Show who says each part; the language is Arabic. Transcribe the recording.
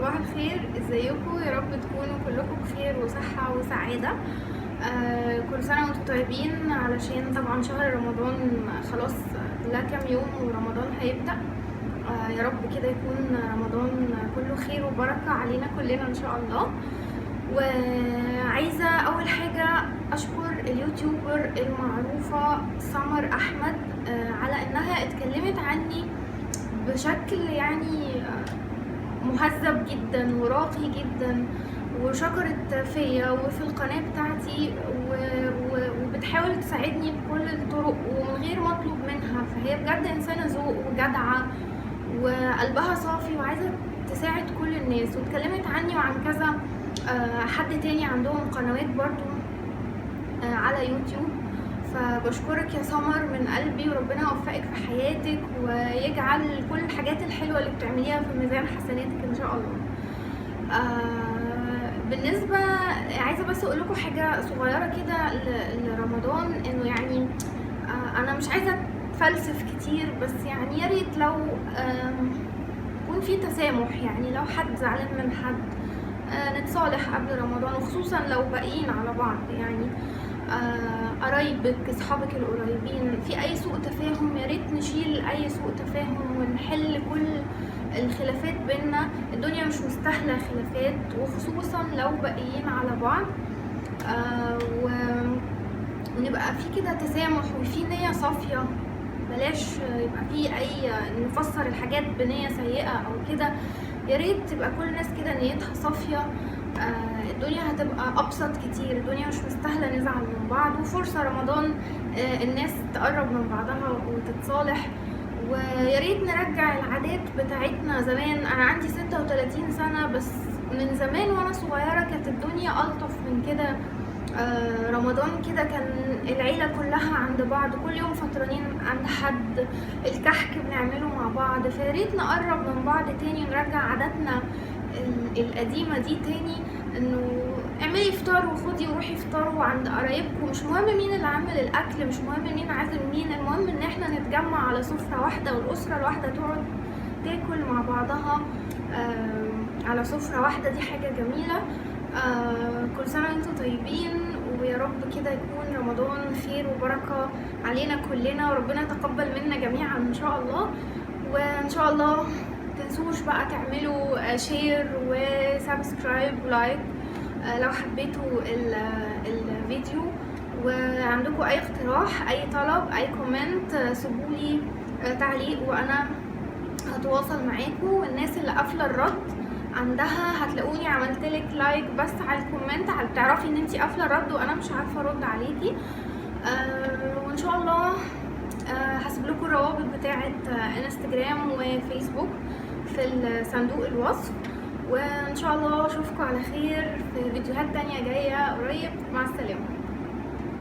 Speaker 1: صباح الخير، ازيكم؟ يا رب تكونوا كلكم بخير وصحة وسعادة. كل سنة وانتم طيبين، علشان طبعا شهر رمضان خلاص لا كام يوم ورمضان هيبدأ. يا رب كده يكون رمضان كله خير وبركة علينا كلنا ان شاء الله. وعايزة اول حاجة اشكر اليوتيوبر المعروفة سمر احمد على انها اتكلمت عني بشكل يعني مهذب جدا وراقي جدا، وشكرت فيا وفي القناة بتاعتي وبتحاول تساعدني بكل الطرق ومن غير ما اطلب منها. فهي بجد انسانة ذوق وجدعة وقلبها صافي وعايزة تساعد كل الناس، واتكلمت عني وعن كذا حد تاني عندهم قنوات برضو على يوتيوب. فبشكرك يا سمر من قلبي، وربنا يوفقك في حياتك ويجعل كل الحاجات الحلوة اللي بتعمليها في ميزان حسناتك ان شاء الله. بالنسبة عايزة بس اقول لكم حاجة صغيرة كده لرمضان، انه يعني انا مش عايزة اتفلسف كتير، بس يعني يا ريت لو يكون في تسامح، يعني لو حد زعلان من حد نتصالح قبل رمضان، وخصوصا لو باقيين على بعض، يعني قرايبك اصحابك القريبين في اي سوء تفاهم يا ريت نشيل اي سوء تفاهم ونحل كل الخلافات بينا. الدنيا مش مستاهله خلافات، وخصوصا لو باقيين على بعض. ونبقى في كده تسامح وفي نيه صافيه، بلاش يبقى في اي نفسر الحاجات بنيه سيئه او كده. يا ريت تبقى كل الناس كده نيتها صافيه. الدنيا هتبقى ابسط كتير، الدنيا مش مستاهله نزعل من بعض، وفرصه رمضان الناس تقرب من بعضها وتتصالح. ويا ريت نرجع العادات بتاعتنا زمان. انا عندي 36 سنه، بس من زمان وانا صغيره كانت الدنيا الطف من كده. رمضان كده كان العيله كلها عند بعض، كل يوم فطرانين عند حد، الكحك بنعمله مع بعض. فيا ريت نقرب من بعض تاني ونرجع عاداتنا القديمه دي تاني، انه اعملي افطار وخدي وروحي افطروا عند قرايبكم. مش مهم مين اللي عامل الاكل، مش مهم مين عازم مين، المهم ان احنا نتجمع على سفره واحده، والاسره الواحده تقعد تاكل مع بعضها على سفره واحده. دي حاجه جميله. كل سنه وانتم طيبين، ويا رب كده يكون رمضان خير وبركه علينا كلنا، وربنا يتقبل منا جميعا ان شاء الله. وان شاء الله متنسوش بقى تعملوا شير وسبسكرايب ولايك لو حبيتوا الفيديو. وعندكم اي اقتراح، اي طلب، اي كومنت، سيبولي تعليق وانا هتواصل معاكم. والناس اللي قافله الرد عندها هتلاقوني عملتلك لايك بس على الكومنت، تعرفي ان انتي قافله الرد وانا مش عارفه ارد عليكي. وان شاء الله هسيب لكم الروابط بتاعه انستجرام وفيسبوك في صندوق الوصف. وان شاء الله اشوفكم على خير في فيديوهات تانية جايه قريب. مع السلامه.